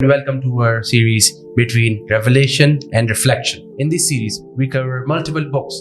Welcome to our series between revelation and reflection. In this series, we cover multiple books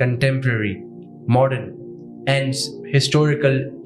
contemporary, modern and historical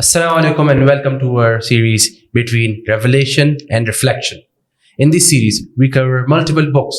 Assalamu alaikum and welcome to our series between revelation and reflection. In this series, we cover multiple books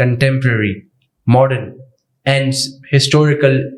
contemporary, modern and historical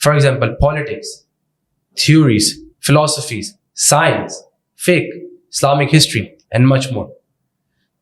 For example, politics, theories, philosophies, science, fiqh, Islamic history and much more.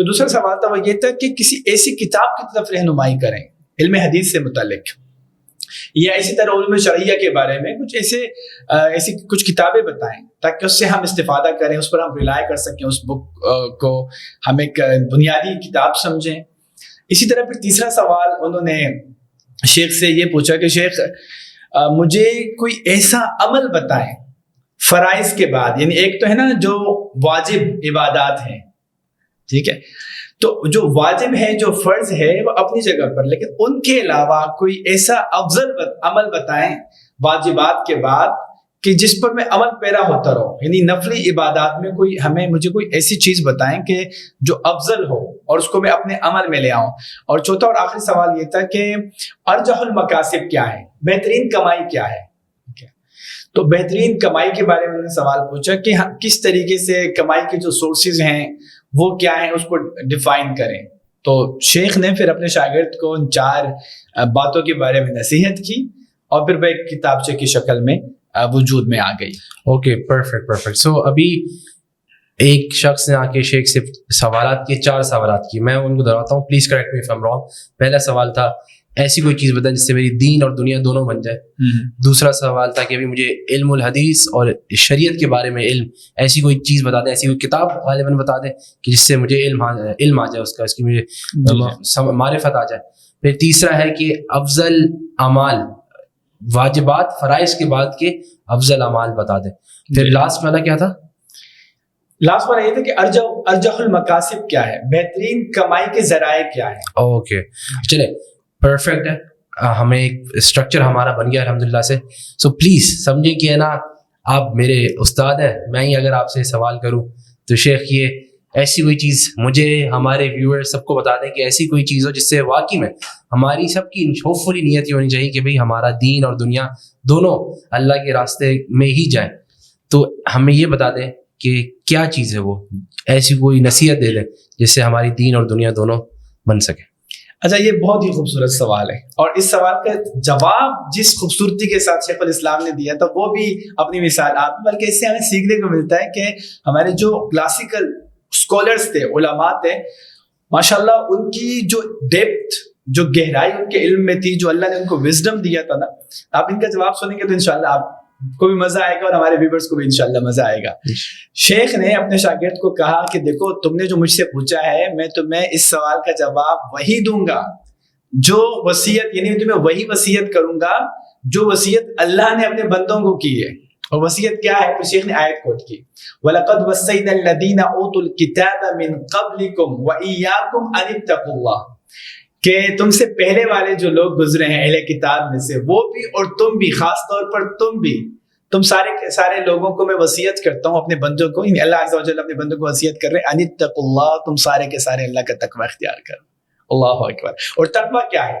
تو دوسرا سوال تھا وہ یہ تھا کہ کسی ایسی کتاب کی طرف رہنمائی کریں علم حدیث سے متعلق، یا اسی طرح علوم شرعیہ کے بارے میں کچھ ایسی کچھ کتابیں بتائیں تاکہ اس سے ہم استفادہ کریں، اس پر ہم ریلائی کر سکیں، اس بک کو ہم ایک بنیادی کتاب سمجھیں۔ اسی طرح پھر تیسرا سوال انہوں نے شیخ سے یہ پوچھا کہ شیخ مجھے کوئی ایسا عمل بتائیں فرائض کے بعد، یعنی ایک تو ہے نا جو واجب عبادات ہیں، ٹھیک ہے، تو جو واجب ہے جو فرض ہے وہ اپنی جگہ پر، لیکن ان کے علاوہ کوئی ایسا افضل عمل بتائیں واجبات کے بعد کہ جس پر میں عمل پیرا ہوتا رہوں، یعنی نفلی عبادات میں مجھے کوئی ایسی چیز بتائیں کہ جو افضل ہو اور اس کو میں اپنے عمل میں لے آؤں۔ اور چوتھا اور آخری سوال یہ تھا کہ ارجح المکاسب کیا ہے، بہترین کمائی کیا ہے۔ تو بہترین کمائی کے بارے میں انہوں نے سوال پوچھا کہ کس طریقے سے کمائی کے جو سورسز ہیں وہ کیا ہیں، اس کو ڈیفائن کریں۔ تو شیخ نے پھر اپنے شاگرد کو ان 4 باتوں کے بارے میں نصیحت کی اور پھر وہ ایک کتابچے کی شکل میں وجود میں آ گئی۔ Okay, perfect. سو ابھی ایک شخص نے آ کے شیخ سے سوالات کیے، 4 سوالات کی، میں ان کو دہراتا ہوں، please correct me if I am wrong. پہلا سوال تھا ایسی کوئی چیز بتائیں جس سے میری دین اور دنیا دونوں بن جائے۔ دوسرا سوال تھا کہ ابھی مجھے علم الحدیث اور شریعت کے بارے میں ایسی کوئی چیز بتا دیں، ایسی کوئی کتاب غالباً بتا دیں کہ جس سے مجھے علم آ جائے، اس کی مجھے معرفت آ جائے۔ پھر تیسرا ہے کہ افضل اعمال، واجبات فرائض کے بعد کے افضل اعمال بتا دیں۔ پھر لاسٹ والا کیا تھا؟ لاسٹ والا یہ تھا کہ ارجح المکاسب کیا ہے، بہترین کمائی کے ذرائع کیا ہے۔ اوکے، چلے پرفیکٹ ہے، ہمیں ایک اسٹرکچر ہمارا بن گیا الحمدللہ سے۔ سو پلیز سمجھیں کہ ہے نا، آپ میرے استاد ہیں، میں ہی اگر آپ سے سوال کروں تو شیخ یہ ایسی کوئی چیز مجھے ہمارے ویور سب کو بتا دیں کہ ایسی کوئی چیز ہو جس سے واقعی میں ہماری سب کی ہوپ فلی نیت یہ ہونی چاہیے کہ بھئی ہمارا دین اور دنیا دونوں اللہ کے راستے میں ہی جائیں۔ تو ہمیں یہ بتا دیں کہ کیا چیز ہے وہ، ایسی کوئی نصیحت دے دیں جس سے ہماری دین اور دنیا دونوں بن سکے۔ اچھا، یہ بہت ہی خوبصورت سوال ہے، اور اس سوال کا جواب جس خوبصورتی کے ساتھ شیخ الاسلام نے دیا تھا وہ بھی اپنی مثال آپ، بلکہ اس سے ہمیں سیکھنے کو ملتا ہے کہ ہمارے جو کلاسیکل اسکالرس تھے، علماء تھے، ماشاءاللہ ان کی جو ڈیپتھ، جو گہرائی ان کے علم میں تھی، جو اللہ نے ان کو وزڈم دیا تھا نا، آپ ان کا جواب سنیں گے تو انشاءاللہ آپ کو بھی مزہ آئے گا اور ہمارے ویورز کو بھی انشاءاللہ مزہ آئے گا۔ شیخ نے اپنے شاگرد کو کہا کہ دیکھو، تم نے جو مجھ سے پوچھا ہے، میں تمہیں اس سوال کا جواب وہی دوں گا جو وصیت، یعنی تمہیں وہی وصیت کروں گا جو وصیت اللہ نے اپنے بندوں کو کی ہے۔ اور وصیت کیا ہے؟ پھر شیخ نے آیت کوٹ کی، وَلَقَدْ وَصَّيْنَا الَّذِينَ أُوتُوا الْكِتَابَ مِنْ قَبْلِكُمْ وَإِيَّاكُمْ أَنِ اتَّقُوا اللَّهَ، کہ تم سے پہلے والے جو لوگ گزرے ہیں اہل کتاب میں سے، وہ بھی اور تم بھی، خاص طور پر تم سارے لوگوں کو میں وصیت کرتا ہوں، اپنے بندوں کو، یعنی اللہ عز و جل اپنے بندوں کو وصیت کر رہے ہیں، ان اتقوا اللہ، تم سارے کے سارے اللہ کا تقوی اختیار کرو۔ اللہ اکبر۔ اور تقوی کیا ہے؟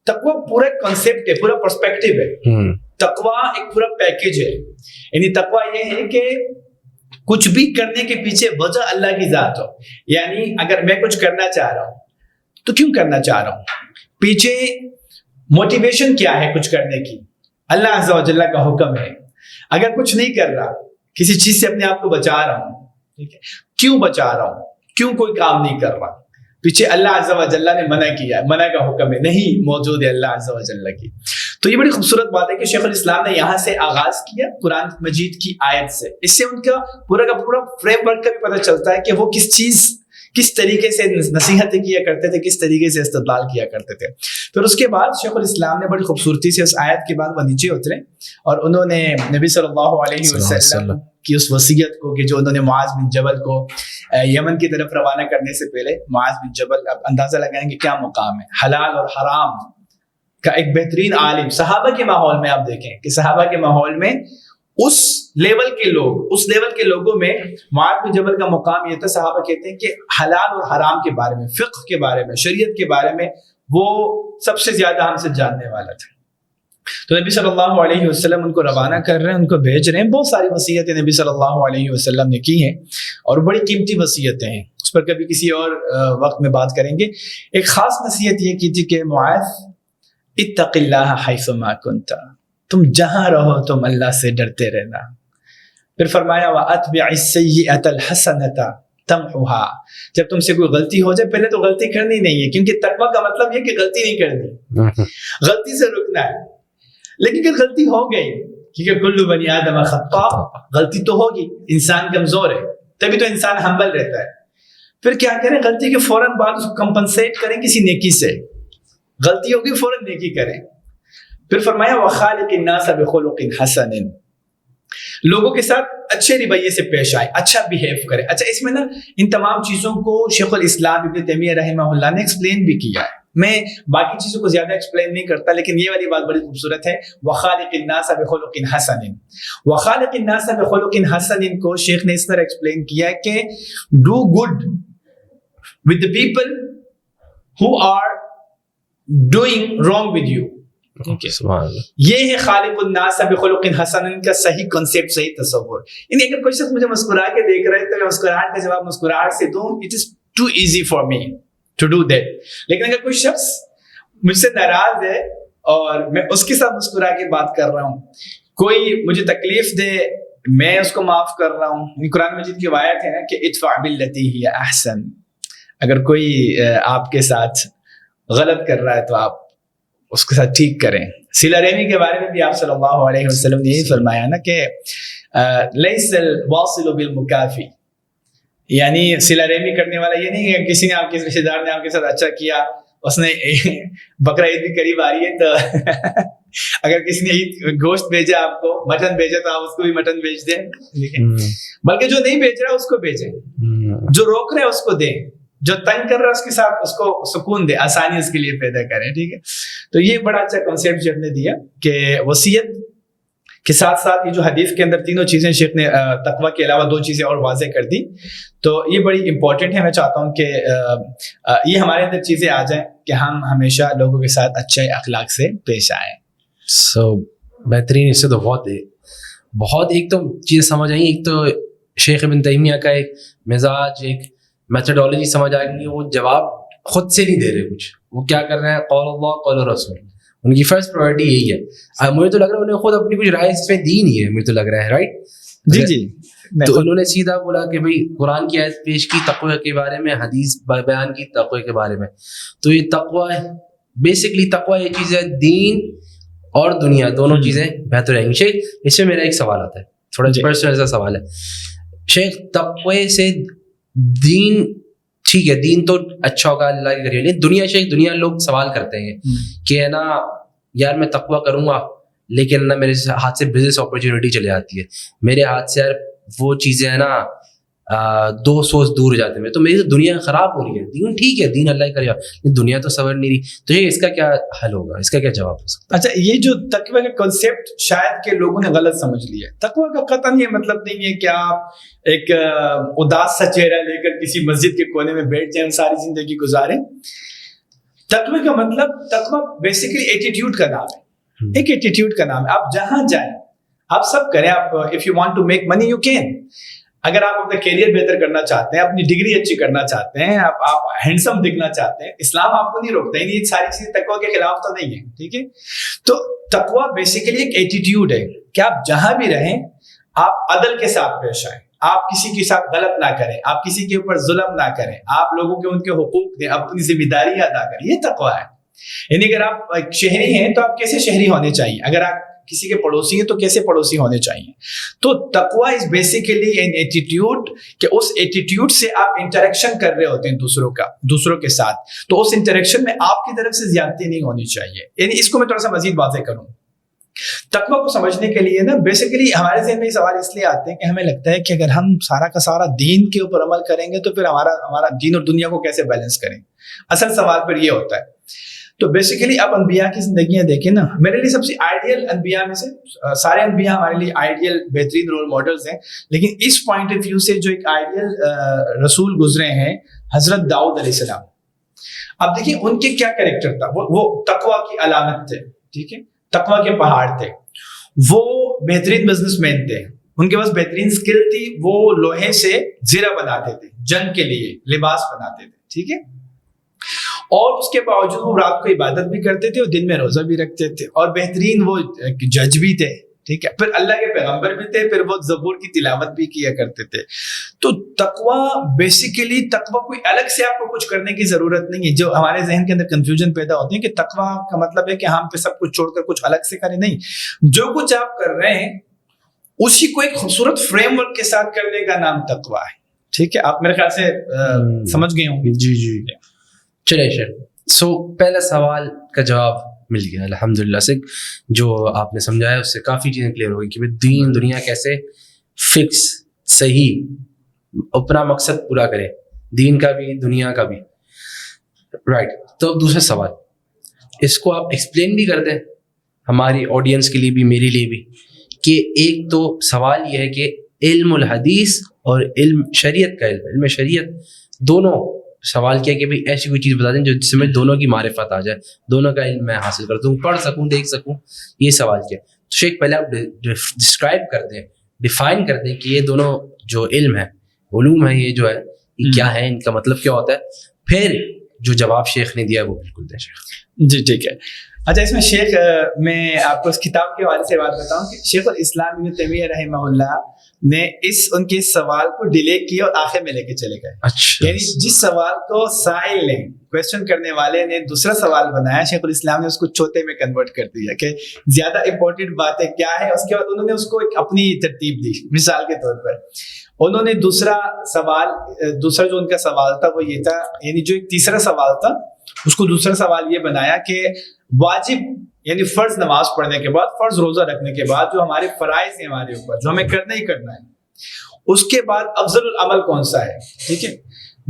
تقوی پورا کنسیپٹ ہے، پورا پرسپیکٹیو ہے۔ تقوی ایک پورا پیکیج ہے، یعنی تقوی یہ ہے کہ کچھ بھی کرنے کے پیچھے وجہ اللہ کی ذات ہو، یعنی اگر میں کچھ کرنا چاہ رہا ہوں تو کیوں کرنا چاہ رہا ہوں، پیچھے موٹیویشن کیا ہے کچھ کرنے کی، اللہ عز و جل کا حکم ہے۔ اگر کچھ نہیں کر رہا، کسی چیز سے اپنے آپ کو بچا رہا ہوں، ٹھیک ہے، کیوں بچا رہا ہوں، کیوں کوئی کام نہیں کر رہا، پیچھے اللہ عز و جل نے منع کیا ہے، منع کا حکم ہے، نہیں موجود ہے اللہ عز و جل کی۔ تو یہ بڑی خوبصورت بات ہے کہ شیخ الاسلام نے یہاں سے آغاز کیا قرآن مجید کی آیت سے، اس سے ان کا پورا فریم ورک کا بھی پتہ چلتا ہے کہ وہ کس طریقے سے نصیحتیں کیا کرتے تھے، کس طریقے سے استدلال کیا کرتے تھے۔ پھر اس کے بعد شیخ الاسلام نے بڑی خوبصورتی سے اس آیت کے بعد وہ نیچے اترے اور انہوں نے نبی صلی اللہ علیہ وسلم کی اس وصیت کو، کہ جو انہوں نے معاذ بن جبل کو یمن کی طرف روانہ کرنے سے پہلے، معاذ بن جبل، اب اندازہ لگائیں گے کیا مقام ہے، حلال اور حرام کا ایک بہترین عالم، صحابہ کے ماحول میں آپ دیکھیں کہ صحابہ کے ماحول میں اس لیول کے لوگوں میں معاذ بن جبل کا مقام یہ تھا، صحابہ کہتے ہیں کہ حلال اور حرام کے بارے میں، فقہ کے بارے میں، شریعت کے بارے میں وہ سب سے زیادہ ہم سے جاننے والا تھا۔ تو نبی صلی اللہ علیہ وسلم ان کو روانہ کر رہے ہیں، ان کو بھیج رہے ہیں۔ بہت ساری وصیتیں نبی صلی اللہ علیہ وسلم نے کی ہیں اور بڑی قیمتی وصیتیں ہیں، اس پر کبھی کسی اور وقت میں بات کریں گے۔ ایک خاص نصیحت یہ کی تھی کہ معاذ اتق اللہ حیث ما کنت، تم جہاں رہو تم اللہ سے ڈرتے رہنا۔ پھر فرمایا وَأَتْبِعِ السَّيِّئَةَ الْحَسَنَةَ تمحوها. جب تم سے کوئی غلطی ہو جائے پہلے تو غلطی کرنی نہیں ہے, کیونکہ تقویٰ کا مطلب یہ کہ غلطی نہیں کرنی, غلطی سے رکنا ہے. لیکن اگر غلطی ہو گئی, کیونکہ کل بنی آدم خطاء, غلطی تو ہوگی, انسان کمزور ہے, تبھی تو انسان ہمبل رہتا ہے. پھر کیا کریں, غلطی کے فوراً بعد اس کو کمپنسیٹ کریں کسی نیکی سے. غلطی ہوگی فوراً نیکی کریں. پھر فرمایا وخالق الناس بخلق حسن, لوگوں کے ساتھ اچھے رویے سے پیش آئے, اچھا بیہیو کرے. اچھا اس میں نا ان تمام چیزوں کو شیخ الاسلام ابن تیمیہ رحمہ اللہ نے ایکسپلین بھی کیا ہے. میں باقی چیزوں کو زیادہ ایکسپلین نہیں کرتا, لیکن یہ والی بات بڑی خوبصورت ہے, وخالق الناس بخلق حسن. وخالق الناس بخلق حسن کو شیخ نے اس طرح ایکسپلین کیا کہ do good with the people who are doing wrong with you. یہ ہے خالق الناس بخلق حسن کا صحیح کنسیپٹ, صحیح تصور. یعنی اگر کوئی شخص مجھے مسکرا کے دیکھ رہا ہے تو میں مسکراہٹ کا جواب مسکراہٹ سے دوں, it is too easy for me to do that. لیکن اگر کوئی شخص مجھ سے ناراض ہے اور میں اس کے ساتھ مسکرا کے بات کر رہا ہوں, کوئی مجھے تکلیف دے میں اس کو معاف کر رہا ہوں. قرآن مجید کی آیت ہے کہ ادفع بالتی ہی احسن, اگر کوئی آپ کے ساتھ غلط کر رہا ہے تو آپ اس کے ساتھ ٹھیک کریں. صلہ رحمی کے بارے میں بھی آپ صلی اللہ علیہ وسلم نے یہی فرمایا نا کہ لیس الواصل بالمکافی, یعنی صلہ رحمی کرنے والا یہ نہیں ہے کسی نے آپ کے رشتے دار نے آپ کے ساتھ اچھا کیا, اس نے بقرہ عید بھی قریب آ رہی ہے تو اگر کسی نے عید گوشت بھیجا آپ کو, مٹن بھیجا تو آپ اس کو بھی مٹن بھیج دیں, بلکہ جو نہیں بھیج رہا اس کو بھیجیں, جو روک رہے اس کو دیں, جو تنگ کر رہا ہے اس کے ساتھ اس کو سکون دے, آسانی اس کے لیے پیدا کریں. ٹھیک ہے, تو یہ بڑا اچھا کنسیپٹ شیخ نے دیا کہ وصیت کے ساتھ ساتھ یہ جو حدیث کے اندر تینوں چیزیں شیخ نے تقویٰ کے علاوہ دو چیزیں اور واضح کر دی, تو یہ بڑی امپورٹنٹ ہے. میں چاہتا ہوں کہ یہ ہمارے اندر چیزیں آ جائیں کہ ہم ہمیشہ لوگوں کے ساتھ اچھے اخلاق سے پیش آئیں. بہترین, اس سے تو بہت ایک تو چیز سمجھ آئی. ایک تو شیخ ابن تیمیہ کا ایک مزاج, ایک میتھڈالوجی سمجھ آ گئی. وہ جواب خود سے نہیں دے رہے کچھ, وہ کیا کر رہے ہیں, قول اللہ قول رسول, ان کی فرسٹ پرائرٹی یہی ہے. مجھے تو لگ رہا ہے انہیں خود اپنی کچھ رائے اس میں دی نہیں ہے, مجھے تو لگ رہا ہے, رائٹ؟ جی. تو انہوں نے سیدھا بولا کہ بھائی قرآن کی آیت پیش کی تقوی کے بارے میں, حدیث بیان کی تقوی کے بارے میں. تو یہ تقوی ہے, بیسکلی تقوی یہ چیز ہے, دین اور دنیا دونوں چیزیں بہتر رہیں گی. شیخ اس میں میرا ایک سوال آتا ہے, تھوڑا پرسنل سا سوال ہے. شیخ تقوی سے دین ٹھیک ہے, دین تو اچھا ہوگا اللہ کے ذریعے, لیکن دنیا شیخ دنیا لوگ سوال کرتے ہیں کہ ہے نا یار میں تقویٰ کروں گا لیکن نا میرے ہاتھ سے بزنس اپرچونیٹی چلے جاتی ہے, میرے ہاتھ سے یار وہ چیزیں ہیں نا دو سوچ دور ہو جاتے ہیں, تو میری تو دنیا خراب ہو رہی ہے. دین ٹھیک ہے, دین اللہ کرے گا, لیکن دنیا تو سنور نہیں رہی. تو یہ اس کا کیا حل ہوگا, اس کا کیا جواب ہو سکتا ہے؟ اچھا, یہ جو تقوی کا کنسیپٹ شاید کہ لوگوں نے غلط سمجھ لیا ہے. تقوی کا قطعاً یہ مطلب نہیں ہے کہ آپ ایک اداس سا چہرہ لے کر کسی مسجد کے کونے میں بیٹھ جائیں, ساری زندگی گزاریں. تقوی کا مطلب, تقوی بیسیکلی ایٹیٹیوڈ کا نام ہے, ایک ایٹیٹیوڈ کا نام ہے. آپ جہاں جائیں آپ سب کریں. آپ if you want to make money you can. اگر آپ اپنا کیریئر بہتر کرنا چاہتے ہیں, اپنی ڈگری اچھی کرنا چاہتے ہیں, آپ ہینڈسم دکھنا چاہتے ہیں, اسلام آپ کو نہیں روکتا. یہ ساری چیزیں تقویٰ کے خلاف تو نہیں ہے. ٹھیک ہے, تو تقویٰ بیسیکلی ایک ایٹیٹیوڈ ہے کہ آپ جہاں بھی رہیں آپ عدل کے ساتھ پیش آئیں, آپ کسی کے ساتھ غلط نہ کریں, آپ کسی کے اوپر ظلم نہ کریں, آپ لوگوں کے ان کے حقوق دیں, اپنی ذمہ داری ادا کریں. یہ تقویٰ ہے. یعنی اگر آپ شہری ہیں تو آپ کیسے شہری ہونے چاہیے, اگر آپ کسی کے پڑوسی ہیں تو کیسے پڑوسی ہونے چاہیے. تو تقویٰ از بیسیکلی این ایٹیٹیوڈ کہ اس ایٹیٹیوڈ سے آپ انٹریکشن کر رہے ہوتے ہیں دوسروں کے ساتھ, تو اس انٹریکشن میں آپ کی طرف سے زیادتی نہیں ہونی چاہیے. یعنی اس کو میں تھوڑا سا مزید واضح کروں. تقویٰ کو سمجھنے کے لیے نا بیسیکلی ہمارے ذہن میں یہ سوال اس لیے آتے ہیں کہ ہمیں لگتا ہے کہ اگر ہم سارا کا سارا دین کے اوپر عمل کریں گے تو پھر ہمارا دین اور دنیا کو کیسے بیلنس کریں. اصل سوال پھر یہ ہوتا ہے. تو بیسیکلی آپ انبیاء کی زندگیاں دیکھیں نا, میرے لیے سب سے آئیڈیل انبیاء میں سے, سارے انبیاء ہمارے لیے آئیڈیل بہترین رول ماڈلز ہیں, لیکن اس پوائنٹ آف ویو سے جو ایک آئیڈیل رسول گزرے ہیں حضرت داؤد علیہ السلام. اب دیکھیں ان کے کیا کریکٹر تھا. وہ تقویٰ کی علامت تھے. ٹھیک ہے, تقویٰ کے پہاڑ تھے. وہ بہترین بزنس مین تھے, ان کے پاس بہترین اسکل تھی. وہ لوہے سے زرہ بناتے تھے, جنگ کے لیے لباس بناتے تھے. ٹھیک ہے, اور اس کے باوجود وہ رات کو عبادت بھی کرتے تھے اور دن میں روزہ بھی رکھتے تھے, اور بہترین وہ جج بھی تھے. ٹھیک ہے, پھر اللہ کے پیغمبر بھی تھے, پھر وہ زبور کی تلاوت بھی کیا کرتے تھے. تو تقوی بیسیکلی تقوی کوئی الگ سے آپ کو کچھ کرنے کی ضرورت نہیں ہے. جو ہمارے ذہن کے اندر کنفیوژن پیدا ہوتی ہے کہ تقوی کا مطلب ہے کہ ہم پہ سب کچھ چھوڑ کر کچھ الگ سے کریں. نہیں, جو کچھ آپ کر رہے ہیں اسی کو ایک خوبصورت فریم ورک کے ساتھ کرنے کا نام تقوی ہے. ٹھیک ہے, آپ میرے خیال سے سمجھ گئے ہوں گے. جی. چلے سو پہلا سوال کا جواب مل گیا الحمدللہ سے. جو آپ نے سمجھایا اس سے کافی چیزیں کلیئر ہو گئی کہ دین دنیا کیسے فکس صحیح اپنا مقصد پورا کرے, دین کا بھی دنیا کا بھی. رائٹ, تو دوسرا سوال اس کو آپ ایکسپلین بھی کر دیں ہماری آڈینس کے لیے بھی, میرے لیے بھی, کہ ایک تو سوال یہ ہے کہ علم الحدیث اور علم شریعت کا علم شریعت دونوں سوال کیا کہ بھئی ایسی کوئی چیز بتا دیں جس میں دونوں کی معرفت آ جائے, دونوں کا علم میں حاصل کر دوں, پڑھ سکوں, دیکھ سکوں. یہ سوال کیا شیخ پہلے آپ ڈسکرائب کر دیں, ڈیفائن کر دیں کہ یہ دونوں جو علم ہے, علوم ہے, یہ جو ہے یہ کیا ہے, ان کا مطلب کیا ہوتا ہے. پھر جو جواب شیخ نے دیا وہ بالکل دیں شیخ. جی ٹھیک ہے. اچھا, اس میں شیخ میں آپ کو اس کتاب کے حوالے سے بات بتاؤں کہ شیخ الاسلام ابن تیمیہ رحمہ اللہ نے ان کے سوال کو ڈیلے کیا اور آخر میں لے کے چلے گئے. اچھا, یعنی جس سوال کو سائل نے, کویسچن کرنے والے نے دوسرا سوال بنایا, شیخ الاسلام نے اس کو چوتھے میں کنورٹ کر دیا کہ زیادہ امپورٹنٹ باتیں کیا ہے. اس کے بعد انہوں نے اس کو ایک اپنی ترتیب دی. مثال کے طور پر انہوں نے دوسرا جو ان کا سوال تھا وہ یہ تھا, یعنی جو ایک تیسرا سوال تھا اس کو دوسرا سوال یہ بنایا کہ واجب یعنی فرض نماز پڑھنے کے بعد, فرض روزہ رکھنے کے بعد جو ہمارے فرائض ہیں ہمارے اوپر, جو ہمیں کرنا ہی کرنا ہے, اس کے بعد افضل العمل کون سا ہے. ٹھیک ہے,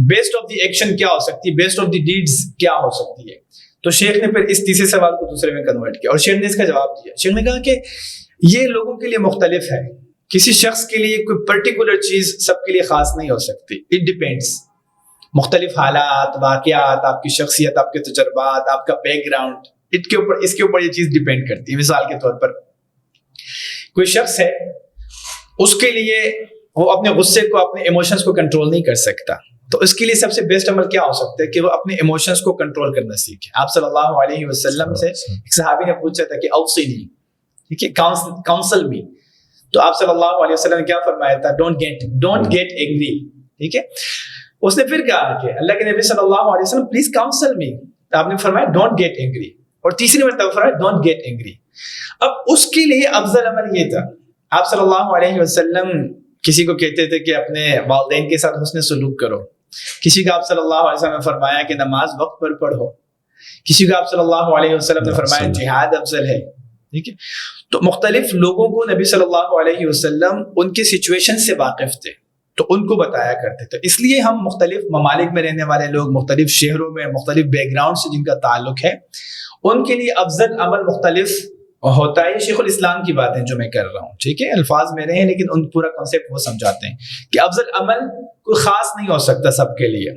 بیسٹ آف دی ایکشن کیا ہو سکتی ہے, بیسٹ آف دی ڈیڈز کیا ہو سکتی ہے. تو شیخ نے پھر اس تیسرے سوال کو دوسرے میں کنورٹ کیا اور شیخ نے اس کا جواب دیا. شیخ نے کہا کہ یہ لوگوں کے لیے مختلف ہے, کسی شخص کے لیے کوئی پرٹیکولر چیز سب کے لیے خاص نہیں ہو سکتی. اٹ ڈیپینڈس, مختلف حالات, واقعات, آپ کی شخصیت, آپ کے تجربات, آپ کا بیک گراؤنڈ, اس کے اوپر یہ چیز ڈیپینڈ کرتی ہے. مثال کے طور پر کوئی شخص ہے, اس کے لیے وہ اپنے غصے کو, اپنے ایموشنز کو کنٹرول نہیں کر سکتا, تو اس کے لیے سب سے بیسٹ عمل کیا ہو سکتا ہے کہ وہ اپنے ایموشنز کو کنٹرول کرنا سیکھے. آپ صلی اللہ علیہ وسلم سے ایک صحابی نے پوچھا تھا کہ اوصنی, ٹھیک ہے, کاؤنسل می, تو آپ صلی اللہ علیہ وسلم نے کیا فرمایا تھا, ڈونٹ گیٹ اینگری. ٹھیک ہے, اس نے پھر کہا کہ اللہ کے نبی صلی اللہ علیہ وسلم پلیز کاؤنسل می, آپ نے فرمایا ڈونٹ گیٹ اینگری, اور تیسری مرتبہ فرمایا ڈونٹ گیٹ اینگری. اب اس کے لیے افضل عمل یہ تھا, آپ صلی اللہ علیہ وسلم کسی کو کہتے تھے کہ اپنے والدین کے ساتھ حسن سلوک کرو, کسی کا آپ صلی اللہ علیہ وسلم نے فرمایا کہ نماز وقت پر پڑھو, کسی کا آپ صلی اللہ علیہ وسلم نے فرمایا جہاد افضل ہے. ٹھیک ہے, تو مختلف لوگوں کو نبی صلی اللہ علیہ وسلم ان کے سچویشن سے واقف تھے تو ان کو بتایا کرتے تھے. اس لیے ہم مختلف ممالک میں رہنے والے لوگ, مختلف شہروں میں, مختلف بیک گراؤنڈ سے جن کا تعلق ہے, ان کے لیے افضل عمل مختلف ہوتا ہے. شیخ الاسلام کی باتیں جو میں کر رہا ہوں, ٹھیک ہے, الفاظ میرے ہیں لیکن ان پورا کانسیپٹ وہ سمجھاتے ہیں کہ افضل عمل کوئی خاص نہیں ہو سکتا سب کے لیے.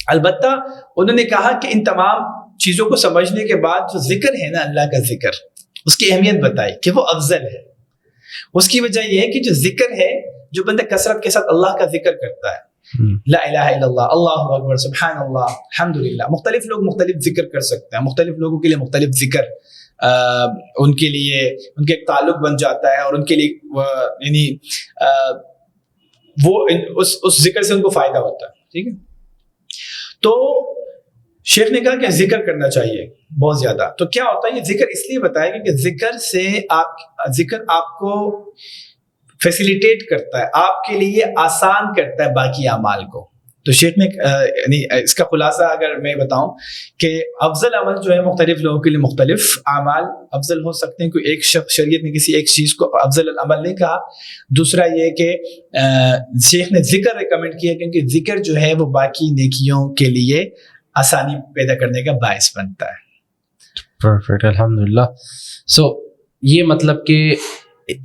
البتہ انہوں نے کہا کہ ان تمام چیزوں کو سمجھنے کے بعد جو ذکر ہے نا, اللہ کا ذکر, اس کی اہمیت بتائی کہ وہ افضل ہے. اس کی وجہ یہ ہے کہ جو ذکر ہے, جو بندہ کثرت کے ساتھ اللہ کا ذکر کرتا ہے, لا الہ الا اللہ, اللہ اکبر, سبحان اللہ, الحمدللہ, مختلف لوگ مختلف ذکر کر سکتے ہیں, مختلف لوگوں کے لیے مختلف ذکر ان کے لیے ان کے ایک تعلق بن جاتا ہے, اور ان کے لیے یعنی وہ اس ذکر سے ان کو فائدہ ہوتا ہے. ٹھیک ہے, تو شیخ نے کہا کہ ذکر کرنا چاہیے بہت زیادہ. تو کیا ہوتا ہے, یہ ذکر اس لیے بتایا گیا کہ ذکر سے ذکر آپ کو فیسیلیٹیٹ کرتا ہے, آپ کے لیے آسان کرتا ہے باقی اعمال کو. تو شیخ نے یعنی اس کا خلاصہ اگر میں بتاؤں کہ افضل عمل جو ہے مختلف لوگوں کے لیے مختلف اعمال افضل ہو سکتے ہیں. کوئی ایک شخص, شریعت نے کسی ایک چیز کو افضل العمل نہیں کہا. دوسرا یہ کہ شیخ نے ذکر ریکمینڈ کیا کیونکہ ذکر جو ہے وہ باقی نیکیوں کے لیے آسانی پیدا کرنے کا باعث بنتا ہے. پرفیکٹ, الحمدللہ. سو یہ مطلب کہ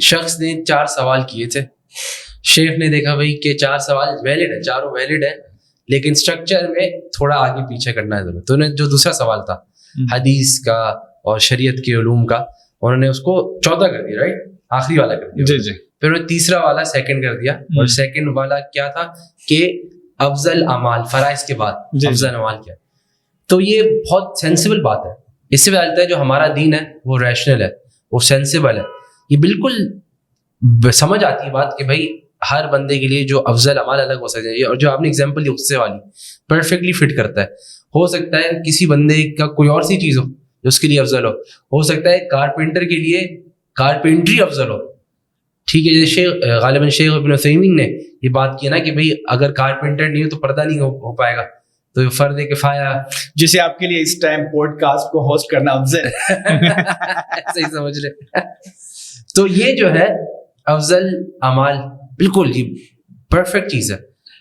شخص نے 4 سوال کیے تھے, شیخ نے دیکھا بھائی کہ 4 سوال ویلڈ ہیں, چاروں ویلڈ ہیں, لیکن اسٹرکچر میں تھوڑا آگے پیچھے کرنا ہے ضرورت. تو انہیں جو دوسرا سوال تھا حدیث کا اور شریعت کے علوم کا, انہوں نے اس کو 14 کر دیا, رائٹ, آخری والا کر دیا. جی جی. پھر انہوں نے تیسرا والا سیکنڈ کر دیا, اور سیکنڈ والا کیا تھا کہ افضل اعمال, فرائض کے بعد افضل اعمال کیا. تو یہ بہت سینسیبل بات ہے. اس سے پتہ چلتا ہے جو ہمارا دین ہے وہ ریشنل ہے, وہ سینسیبل ہے. یہ بالکل سمجھ آتی ہے بات کہ بھائی ہر بندے کے لیے جو افضل عمل الگ ہو سکتے ہیں, اور جو آپ نے اگزامپل دی غصے والی پرفیکٹلی فٹ کرتا ہے. ہو سکتا ہے کسی بندے کا کوئی اور سی چیز ہو جو اس کے لیے افضل ہو سکتا ہے کارپینٹر کے لیے کارپینٹری افضل ہو. ٹھیک ہے, جیسے غالباً شیخ ابن عثیمین نے یہ بات کی نا کہ بھائی اگر کارپینٹر نہیں ہو تو پردہ نہیں ہو پائے گا, تو فرض کفایہ, جسے آپ کے لیے اس ٹائم پوڈ کاسٹ کو ہوسٹ کرنا افضل ایسے ہی سمجھ لے. تو یہ جو ہے افضل اعمال بالکل یہ پرفیکٹ چیز ہے,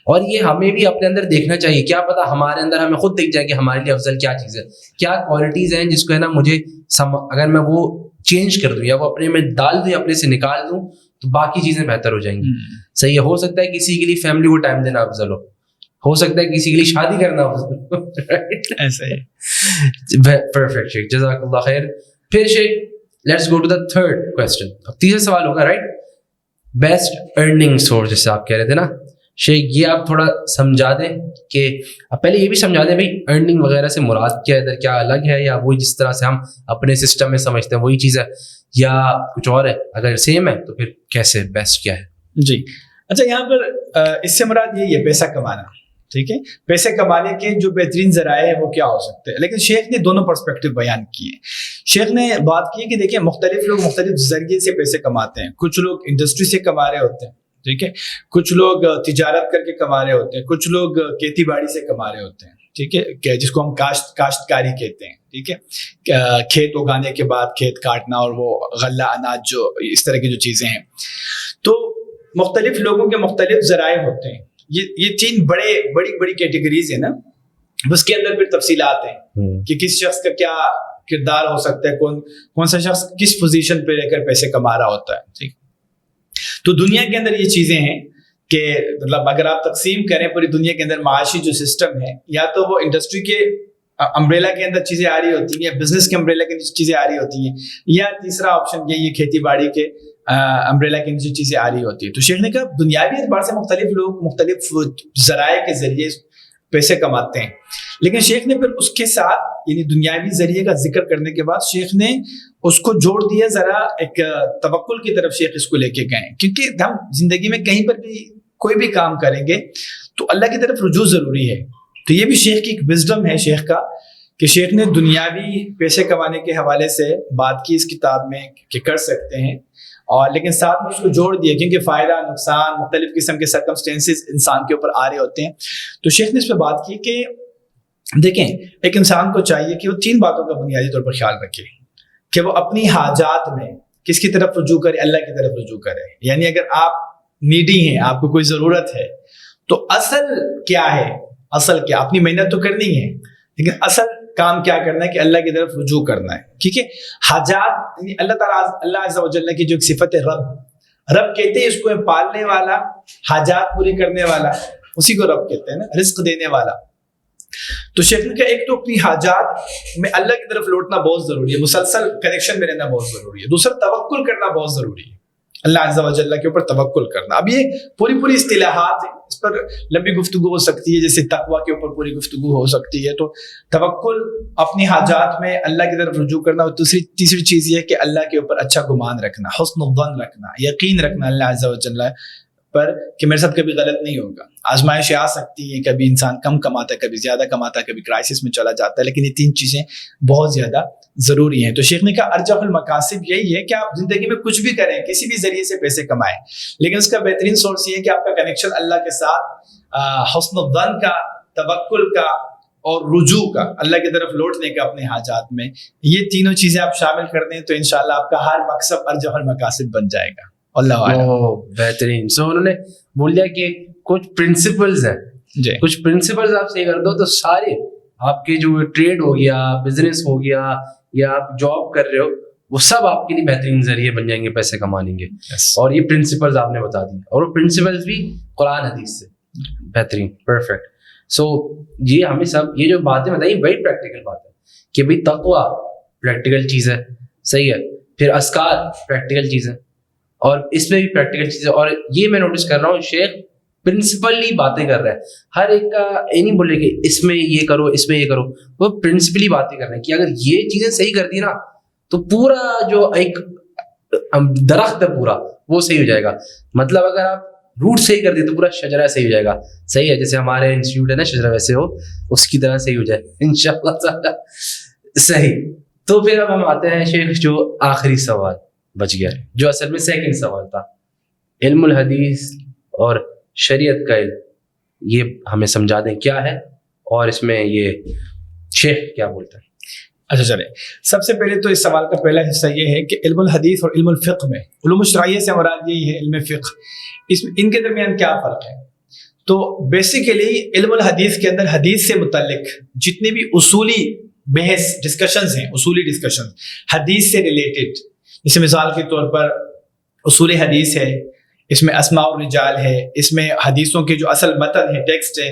اور یہ ہمیں بھی اپنے اندر دیکھنا چاہیے. کیا پتا ہمارے اندر ہمیں خود دیکھ جائے کہ ہمارے لیے افضل کیا چیز ہے, کیا کوالٹیز ہیں جس کو ہے نا مجھے اگر میں وہ چینج کر دوں یا وہ اپنے میں ڈال دوں, اپنے سے نکال دوں, تو باقی چیزیں بہتر ہو جائیں گی. صحیح ہے, ہو سکتا ہے کسی کے لیے فیملی کو ٹائم دینا افضل ہو سکتا ہے کسی کے لیے شادی کرنا افضل ہو. ایسا ہی. پرفیکٹ شیخ, جزاک اللہ خیر. پھر شیخ let's go to the third question. اب تیسرا سوال ہوگا رائٹ, بیسٹ ارننگ سورس جیسے آپ کہہ رہے تھے نا شیخ, یہ آپ تھوڑا سمجھا دیں کہ پہلے یہ بھی سمجھا دیں بھائی ارننگ وغیرہ سے مراد کیا ہے, ادھر کیا الگ ہے, یا وہی جس طرح سے ہم اپنے سسٹم میں سمجھتے ہیں وہی چیز ہے, یا کچھ اور ہے؟ اگر سیم ہے تو پھر کیسے بیسٹ کیا ہے؟ جی اچھا, یہاں پر اس سے مراد یہ ہے پیسہ کمانا. ٹھیک ہے, پیسے کمانے کے جو بہترین ذرائع ہیں وہ کیا ہو سکتے ہیں, لیکن شیخ نے دونوں پرسپیکٹو بیان کیے. شیخ نے بات کی کہ دیکھیں مختلف لوگ مختلف ذریعے سے پیسے کماتے ہیں. کچھ لوگ انڈسٹری سے کما رہے ہوتے ہیں, ٹھیک ہے, کچھ لوگ تجارت کر کے کما رہے ہوتے ہیں, کچھ لوگ کھیتی باڑی سے کما رہے ہوتے ہیں, ٹھیک ہے, جس کو ہم کاشتکاری کہتے ہیں. ٹھیک ہے, کھیت اگانے کے بعد کھیت کاٹنا اور وہ غلہ اناج جو اس طرح کی جو چیزیں ہیں. تو مختلف لوگوں کے مختلف ذرائع ہوتے ہیں. یہ تین بڑی کیٹیگریز ہیں نا, اس کے اندر پھر تفصیلات ہیں کہ کس شخص کا کیا کردار ہو سکتا ہے, کون سا شخص کس پوزیشن پہ رہ کر پیسے کما رہا ہوتا ہے. ٹھیک, تو دنیا کے اندر یہ چیزیں ہیں کہ مطلب اگر آپ تقسیم کریں پوری دنیا کے اندر معاشی جو سسٹم ہے, یا تو وہ انڈسٹری کے امبریلا کے اندر چیزیں آ رہی ہوتی ہیں, یا بزنس کے امبریلا کے اندر چیزیں آ رہی ہوتی ہیں, یا تیسرا آپشن یہ کھیتی باڑی کے امبریلا کے اندر چیزیں آ رہی ہوتی ہیں. تو شیخ نے کہا دنیاوی اعتبار سے مختلف لوگ مختلف ذرائع کے ذریعے پیسے کماتے ہیں, لیکن شیخ نے پھر اس کے ساتھ یعنی دنیاوی ذریعے کا ذکر کرنے کے بعد شیخ نے اس کو جوڑ دیا ذرا ایک توکل کی طرف. شیخ اس کو لے کے گئے کیونکہ ہم زندگی میں کہیں پر بھی کوئی بھی کام کریں گے تو اللہ کی طرف رجوع ضروری ہے. تو یہ بھی شیخ کی ایک وزڈم ہے شیخ کا, کہ شیخ نے دنیاوی پیسے کمانے کے حوالے سے بات کی اس کتاب میں کہ کر سکتے ہیں, اور لیکن ساتھ میں اس کو جوڑ دیا کیونکہ فائدہ نقصان مختلف قسم کے سرکمسٹینسز انسان کے اوپر آ رہے ہوتے ہیں. تو شیخ نے اس پہ بات کی کہ دیکھیں ایک انسان کو چاہیے کہ وہ تین باتوں کا بنیادی طور پر خیال رکھے, کہ وہ اپنی حاجات میں کس کی طرف رجوع کرے, اللہ کی طرف رجوع کرے. یعنی اگر آپ نیڈی ہیں, آپ کو کوئی ضرورت ہے, تو اصل کیا ہے, اصل کیا, اپنی محنت تو کرنی ہے, لیکن اصل کام کیا کرنا ہے کہ اللہ کی طرف رجوع کرنا ہے. ٹھیک ہے, حاجات یعنی اللہ تعالیٰ اللہ عز و جل کی جو ایک صفت ہے رب کہتے ہیں اس کو پالنے والا, حاجات پوری کرنے والا, اسی کو رب کہتے ہیں نا, رزق دینے والا. تو شیخ نے کہا ایک تو اپنی حاجات میں اللہ کی طرف لوٹنا بہت ضروری ہے, مسلسل کنیکشن میں رہنا بہت ضروری ہے. دوسرا توکل کرنا بہت ضروری ہے, اللہ عز و جل کے اوپر توکل کرنا. اب یہ پوری اصطلاحات ہیں, اس پر لمبی گفتگو ہو سکتی ہے, جیسے تقویٰ کے اوپر پوری گفتگو ہو سکتی ہے. تو توکل اپنی حاجات میں اللہ کی طرف رجوع کرنا. اور تیسری چیز یہ ہے کہ اللہ کے اوپر اچھا گمان رکھنا, حسن الظن رکھنا, یقین رکھنا اللہ عز و جل پر کہ میرے ساتھ کبھی غلط نہیں ہوگا. آزمائشیں آ سکتی ہیں, کبھی انسان کم کماتا ہے, کبھی زیادہ کماتا ہے, کبھی کرائسس میں چلا جاتا ہے, لیکن یہ تین چیزیں بہت زیادہ ضروری ہیں. تو شیخ نے کہا ارجح المقاصد یہی ہے کہ آپ زندگی میں کچھ بھی کریں, کسی بھی ذریعے سے پیسے کمائیں, لیکن اس کا بہترین سورس یہ ہے کہ آپ کا کنیکشن اللہ کے ساتھ حسن الظن کا, توکل کا اور رجوع کا, اللہ کی طرف لوٹنے کا اپنے حاجات میں. یہ تینوں چیزیں آپ شامل کر دیں تو انشاءاللہ آپ کا ہر مقصد ارجح المقاصد بن جائے گا. اللہ اعلم. بہترین. سو انہوں نے بول دیا کہ کچھ پرنسپلز ہیں, کچھ پرنسپلز آپ صحیح کر دو تو سارے آپ کے جو ٹریڈ ہو گیا, بزنس ہو گیا, یا آپ جاب کر رہے ہو, وہ سب آپ کے لیے بہترین ذریعے بن جائیں گے پیسے کمانے کے. اور یہ پرنسپلز آپ نے بتا دی, اور وہ پرنسپلز بھی قرآن حدیث سے. بہترین, پرفیکٹ. سو یہ ہمیں سب یہ جو باتیں بتائیں بڑی پریکٹیکل بات ہے کہ بھائی تقویٰ پریکٹیکل چیز ہے, صحیح ہے, پھر اذکار پریکٹیکل چیز ہے, اور اس میں بھی پریکٹیکل چیز ہے. اور یہ میں نوٹس کر رہا ہوں شیخ پرنسپلی باتیں کر رہے ہیں, ہر ایک کا یہ نہیں بولے کہ اس میں یہ کرو, اس میں یہ کرو, وہ پرنسپلی باتیں کر رہے ہیں کہ اگر یہ چیزیں صحیح کر دی نا تو پورا جو ایک درخت ہے پورا وہ صحیح ہو جائے گا. مطلب اگر آپ روٹ صحیح کر دی تو پورا شجرہ صحیح ہو جائے گا. صحیح ہے, جیسے ہمارے انسٹیٹیوٹ ہے نا شجرہ ویسے ہو, اس کی طرح صحیح ہو جائے انشاءاللہ تعالی. صحیح. تو پھر اب ہم آتے ہیں شیخ جو آخری سوال بچ گیا, جو اصل میں سیکنڈ سوال تھا, علم الحدیث اور شریعت کا علم, یہ ہمیں سمجھا دیں کیا ہے اور اس میں یہ شیخ کیا بولتا ہے. اچھا چلے, سب سے پہلے تو اس سوال کا پہلا حصہ یہ ہے کہ علم الحدیث اور علم الفقہ میں, علوم الشرعیہ سے مراد یہی ہے علم فقہ, ان کے درمیان کیا فرق ہے. تو بیسیکلی علم الحدیث کے اندر حدیث سے متعلق جتنے بھی اصولی بحث ڈسکشنز ہیں, اصولی ڈسکشن حدیث سے ریلیٹڈ, جیسے مثال کے طور پر اصول حدیث ہے, اس میں اسماء الرجال ہے, اس میں حدیثوں کے جو اصل متن ہے, ٹیکسٹ ہے,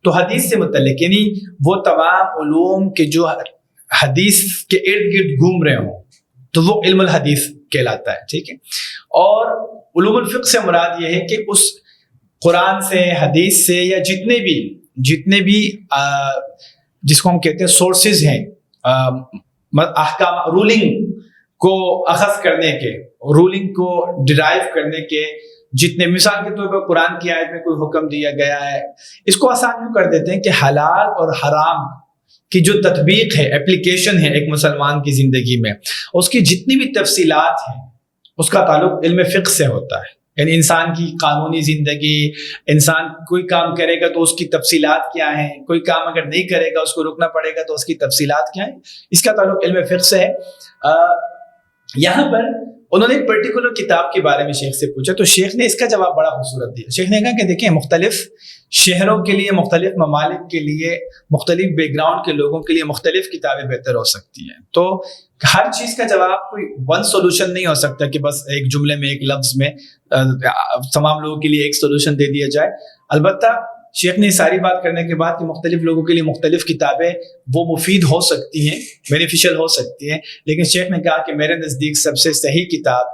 تو حدیث سے متعلق یعنی وہ تمام علوم کے جو حدیث کے ارد گرد گھوم رہے ہوں تو وہ علم الحدیث کہلاتا ہے. ٹھیک ہے. اور علوم الفقہ سے مراد یہ ہے کہ اس قرآن سے, حدیث سے, یا جتنے بھی جس کو ہم کہتے ہیں سورسز ہیں احکام, رولنگ کو اخذ کرنے کے, رولنگ کو ڈرائیو کرنے کے جتنے, مثال کے طور پر قرآن کی آیت میں کوئی حکم دیا گیا ہے, اس کو آسان یوں کر دیتے ہیں کہ حلال اور حرام کی جو تطبیق ہے, اپلیکیشن ہے ایک مسلمان کی زندگی میں, اس کی جتنی بھی تفصیلات ہیں اس کا تعلق علم فقہ سے ہوتا ہے. یعنی انسان کی قانونی زندگی, انسان کوئی کام کرے گا تو اس کی تفصیلات کیا ہیں, کوئی کام اگر نہیں کرے گا اس کو رکنا پڑے گا تو اس کی تفصیلات کیا ہیں, اس کا تعلق علم فقہ سے ہے. یہاں پر انہوں نے ایک پرٹیکولر کتاب کے بارے میں شیخ سے پوچھا, تو شیخ نے اس کا جواب بڑا خوبصورت دیا. شیخ نے کہا کہ دیکھیں, مختلف شہروں کے لیے, مختلف ممالک کے لیے, مختلف بیک گراؤنڈ کے لوگوں کے لیے مختلف کتابیں بہتر ہو سکتی ہیں. تو ہر چیز کا جواب کوئی ون سولوشن نہیں ہو سکتا کہ بس ایک جملے میں, ایک لفظ میں تمام لوگوں کے لیے ایک سولوشن دے دیا جائے. البتہ شیخ نے ساری بات کرنے کے بعد کہ مختلف لوگوں کے لیے مختلف کتابیں وہ مفید ہو سکتی ہیں, بینیفیشل ہو سکتی ہیں, لیکن شیخ نے کہا کہ میرے نزدیک سب سے صحیح کتاب,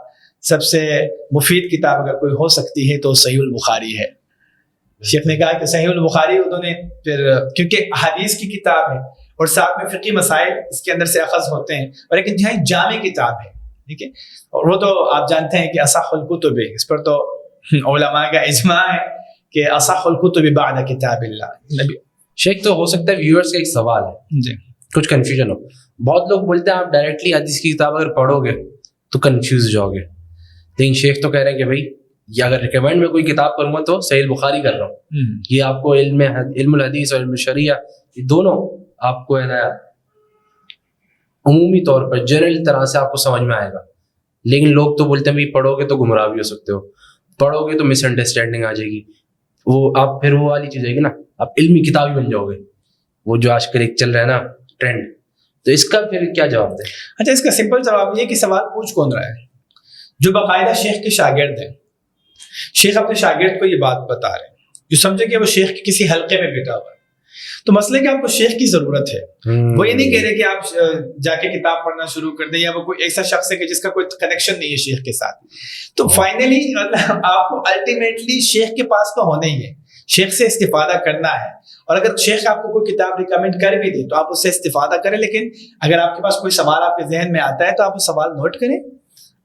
سب سے مفید کتاب اگر کوئی ہو سکتی ہے تو صحیح البخاری ہے. شیخ نے کہا کہ صحیح البخاری انہوں نے پھر, کیونکہ حدیث کی کتاب ہے اور ساتھ میں فقہی مسائل اس کے اندر سے اخذ ہوتے ہیں, اور ایک انتہائی جامع کتاب ہے. ٹھیک ہے. اور وہ تو آپ جانتے ہیں کہ اصح الکتب ہے, اس پر تو علماء کا اجماع ہے کہ اصح الکتب بعد کتاب اللہ. شیخ تو ہو سکتا ہے ویورز کا ایک سوال ہے, جی کچھ کنفیوژن ہو. بہت لوگ بولتے ہیں آپ ڈائریکٹلی حدیث کی کتاب اگر پڑھو گے تو کنفیوز ہو جاؤ گے, لیکن شیخ تو کہہ رہے ہیں کہ بھائی یا اگر ریکمینڈ میں کوئی کتاب کروں گا تو صحیح البخاری کر رہا ہوں. یہ آپ کو علم الحدیث اور علم الشریعہ یہ دونوں آپ کو ہے نا عمومی طور پر جنرل طرح سے آپ کو سمجھ میں آئے گا. لیکن لوگ تو بولتے ہیں بھائی پڑھو گے تو گمراہ بھی ہو سکتے ہو, پڑھو گے تو مس انڈرسٹینڈنگ آ جائے گی, وہ آپ پھر وہ والی چیز ہے گی نا, آپ علمی کتاب ہی بن جاؤ گے, وہ جو آج کل ایک چل رہا ہے نا ٹرینڈ. تو اس کا پھر کیا جواب دیں؟ اچھا, اس کا سمپل جواب یہ کہ سوال پوچھ کون رہا ہے؟ جو باقاعدہ شیخ کے شاگرد ہیں. شیخ اپنے شاگرد کو یہ بات بتا رہے ہیں, جو سمجھے کہ وہ شیخ کے کسی حلقے میں بیٹھا ہوا ہے. تو مسئلہ کہ آپ کو شیخ کی ضرورت ہے, وہ یہ نہیں کہہ رہے کہ آپ جا کے کتاب پڑھنا شروع کر دیں, یا وہ کوئی ایسا شخص ہے کہ جس کا کوئی کنیکشن نہیں ہے شیخ کے ساتھ. تو فائنلی آپ کو الٹیمیٹلی شیخ کے پاس تو ہونا ہی ہے, شیخ سے استفادہ کرنا ہے. اور اگر شیخ آپ کو کوئی کتاب ریکمینڈ کر بھی دے تو آپ اس سے استفادہ کریں, لیکن اگر آپ کے پاس کوئی سوال آپ کے ذہن میں آتا ہے تو آپ وہ سوال نوٹ کریں.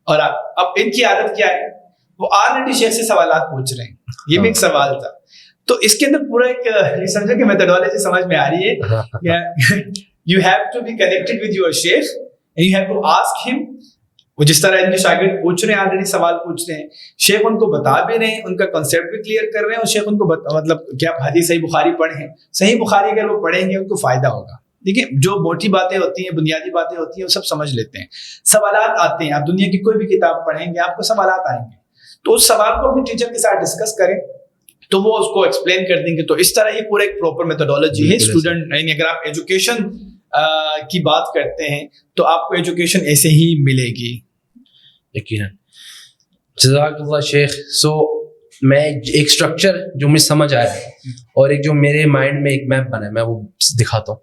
اور اب ان کی عادت کیا ہے, وہ آلریڈی شیخ سے سوالات پوچھ رہے ہیں. یہ بھی ایک سوال تھا. تو اس کے اندر پورا ایک یہ سمجھو کہ میتھڈالوجی سمجھ میں آ رہی ہے. You have to be connected with your شیخ, you have to ask him. وہ جس طرح ان کے شاگرد پوچھ رہے ہیں, آلریڈی سوال پوچھ رہے ہیں, شیخ ان کو بتا بھی رہے ہیں, ان کا کنسیپٹ بھی کلیئر کر رہے ہیں, اور شیخ ان کو مطلب کہ آپ حدیث صحیح بخاری پڑھیں. صحیح بخاری اگر وہ پڑھیں گے ان کو فائدہ ہوگا. دیکھیں, جو موٹی باتیں ہوتی ہیں, بنیادی باتیں ہوتی ہیں, وہ سب سمجھ لیتے ہیں. سوالات آتے ہیں, آپ دنیا کی کوئی بھی کتاب پڑھیں گے آپ کو سوالات آئیں گے, تو اس سوال کو اپنے ٹیچر کے ساتھ ڈسکس کریں تو وہ اس کو ایکسپلین کر دیں گے. تو اس طرح یہ پورا ایک پراپر میتھڈالوجی ہے. اسٹوڈنٹ یعنی اگر آپ ایجوکیشن کی بات کرتے ہیں تو آپ کو ایجوکیشن ایسے ہی ملے گی. یقیناً. جزاک اللہ شیخ. سو میں ایک اسٹرکچر جو مجھے سمجھ آیا اور ایک جو میرے مائنڈ میں ایک میپ بنا ہے, میں وہ دکھاتا ہوں.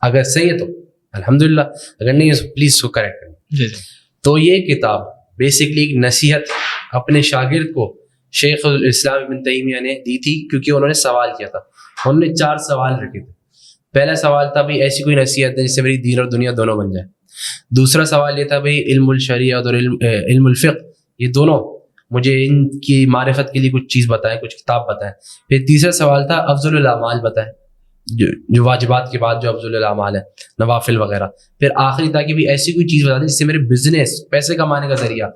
اگر صحیح ہے تو الحمدللہ, اگر نہیں ہے تو پلیز اس کو کریکٹ کریں. تو یہ کتاب بیسکلی ایک نصیحت اپنے شاگرد کو شیخ الاسلام ابن تیمیہ نے دی تھی, کیونکہ انہوں نے سوال کیا تھا. انہوں نے 4 سوال رکھے تھے. پہلا سوال تھا بھائی ایسی کوئی نصیحت ہے جس سے میری دین اور دنیا دونوں بن جائے. دوسرا سوال یہ تھا بھائی علم الشریعہ اور علم الفقہ یہ دونوں مجھے ان کی معرفت کے لیے کچھ چیز بتائیں, کچھ کتاب بتائیں. پھر تیسرا سوال تھا افضل الاعمال بتائیں, جو واجبات کے بعد جو افضل الاعمال ہے, نوافل وغیرہ. پھر آخری تھا کہ بھی ایسی کوئی چیز بتا دیں جس سے میرے بزنس, پیسے کمانے کا ذریعہ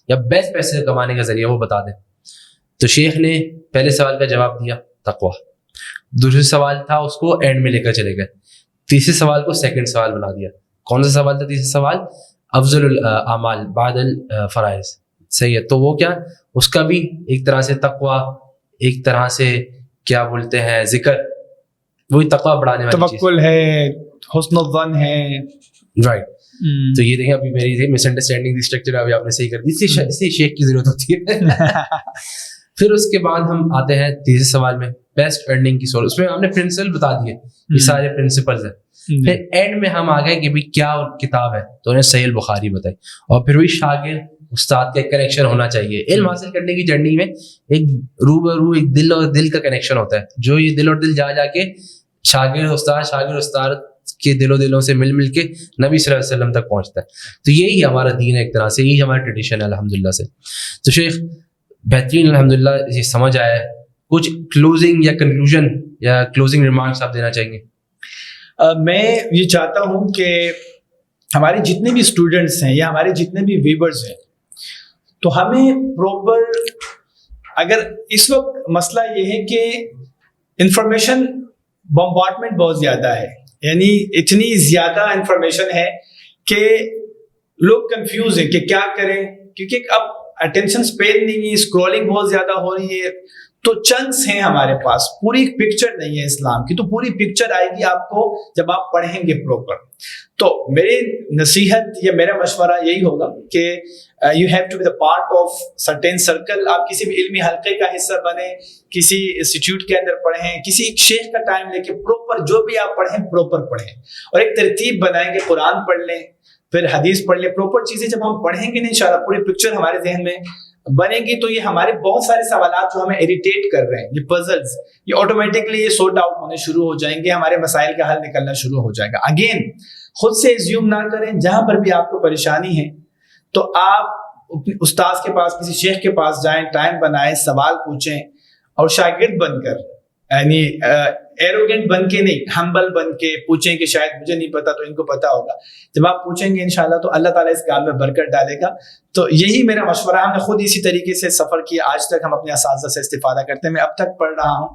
یا بیسٹ پیسے کمانے کا ذریعہ وہ بتا دیں. تو شیخ نے پہلے سوال کا جواب دیا تقویٰ, دوسرے سوال تھا اس کو اینڈ میں لے کر چلے گئے, تیسرے سوال کو سیکنڈ سوال بنا دیا. کون سا سوال تھا تیسرا سوال؟ افضل الاعمال بعد الفرائض. صحیح ہے, تو وہ کیا, اس کا بھی ایک طرح سے تقویٰ, ایک طرح سے کیا بولتے ہیں ذکر, وہی تقویٰ بڑھانے والی چیز, توکل ہے, حسن الظن ہے. رائٹ. تو یہ دیکھیں ابھی میری مس انڈرسٹینڈنگ اسٹرکچر ابھی آپ نے صحیح کر دی, اس لیے شیخ کی ضرورت ہوتی ہے. پھر اس کے بعد ہم آتے ہیں تیسرے سوال میں, بیسٹ ارننگ کی سورس. اس میں ہم نے پرنسپل بتا دیے, یہ سارے پرنسپلز ہیں. پھر اینڈ میں ہم آ گئے کہ بھی کیا کتاب ہے, تو انہیں صحیح البخاری بتائی. اور پھر وہی شاگرد استاد کا کنیکشن ہونا چاہیے. علم حاصل کرنے کی جرنی میں ایک روبرو ایک دل اور دل کا کنیکشن ہوتا ہے, جو یہ دل اور دل جا کے شاگرد استاد کے دل و دلوں سے مل کے نبی صلی اللہ علیہ وسلم تک پہنچتا ہے. تو یہی ہمارا دین ہے, ایک طرح سے یہی ہمارا ٹریڈیشن ہے الحمدللہ سے. تو شیخ بہترین الحمدللہ یہ سمجھ آیا ہے. کچھ کلوزنگ یا کنکلوژن یا کلوزنگ ریمارکس آپ دینا چاہیں گے؟ میں یہ چاہتا ہوں کہ ہمارے جتنے بھی اسٹوڈنٹس ہیں یا ہمارے جتنے بھی ویورز ہیں, تو ہمیں پراپر, اگر اس وقت مسئلہ یہ ہے کہ انفارمیشن بمبارڈمنٹ بہت زیادہ ہے, یعنی اتنی زیادہ انفارمیشن ہے کہ لوگ کنفیوز ہیں کہ کیا کریں, کیونکہ اب اٹینشن اسپین نہیں ہے, اسکرولنگ بہت زیادہ ہو رہی ہے. تو چنکس ہیں ہمارے پاس, پوری پکچر نہیں ہے اسلام کی. تو پوری پکچر آئے گی آپ کو جب آپ پڑھیں گے پراپر. تو میری نصیحت یا میرا مشورہ یہی ہوگا کہ you have to be the part of certain circle. آپ کسی بھی علمی حلقے کا حصہ بنیں, کسی انسٹیٹیوٹ کے اندر پڑھیں, کسی ایک شیخ کا ٹائم لے کے پراپر جو بھی آپ پڑھیں پراپر پڑھیں, اور ایک ترتیب بنائیں کہ قرآن پڑھ لیں, پھر حدیث پڑھ لیں. پراپر چیزیں جب ہم پڑھیں گے نا انشاءاللہ پوری پکچر ہمارے ذہن میں بنے گی, تو یہ ہمارے بہت سارے سوالات جو ہمیں اریٹیٹ کر رہے ہیں, یہ پزلز, یہ آٹومیٹکلی یہ سورٹ آؤٹ ہونے شروع ہو جائیں گے, ہمارے مسائل کا حل نکلنا شروع ہو جائے گا. اگین خود سے ایزیوم نہ کریں, جہاں پر بھی آپ کو پریشانی ہے تو آپ استاذ کے پاس, کسی شیخ کے پاس جائیں, ٹائم بنائیں, سوال پوچھیں, اور شاگرد بن کر, یعنی ایروگنٹ بن کے نہیں, ہمبل بن کے پوچھیں کہ شاید مجھے نہیں پتا تو ان کو پتا ہوگا. جب آپ پوچھیں گے انشاءاللہ تو اللہ تعالیٰ اس کام میں برکت ڈالے گا. تو یہی میرا مشورہ ہے. ہم نے خود اسی طریقے سے سفر کیا, آج تک ہم اپنے اساتذہ سے استفادہ کرتے ہیں, میں اب تک پڑھ رہا ہوں.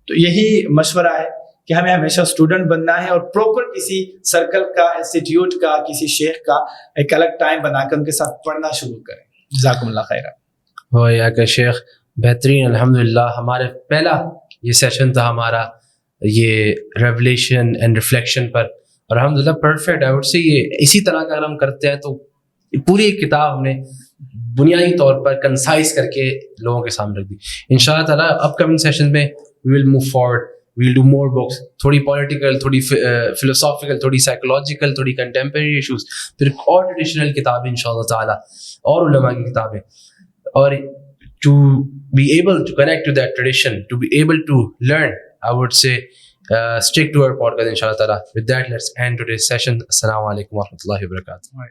تو یہی مشورہ ہے کہ ہمیں ہمیشہ اسٹوڈنٹ بننا ہے, اور پراپر کسی سرکل کا, انسٹیٹیوٹ کا, کسی شیخ کا ایک الگ ٹائم بنا کر ان کے ساتھ پڑھنا شروع کریں. جزاکم اللہ خیرہ. ہو یا کہ شیخ بہترین الحمدللہ. ہمارے پہلا یہ سیشن تھا ہمارا یہ ریولیشن اینڈ ریفلیکشن پر, اور الحمدللہ پرفیکٹ. آئی وڈ سے یہ اسی طرح کا اگر ہم کرتے ہیں تو پوری ایک کتاب ہم نے بنیادی طور پر کنسائز کر کے لوگوں کے سامنے رکھ دی. ان شاء اللہ تعالیٰ اپ کمنگ سیشن میں we will move forward, we will do more books, تھوڑی پولیٹیکل, تھوڑی فلوسافیکل, تھوڑی سائیکولوجیکل, تھوڑی کنٹمپریری ایشوز, پھر اور ٹریڈیشنل کتابیں ان شاء اللہ تعالیٰ, اور علماء کی کتابیں. اور to be able to connect to that tradition, to be able to learn, I would say stick to our podcast inshallah ta'ala. With that, let's end today's session. Assalamu alaikum wa rahmatullahi wa barakatuh.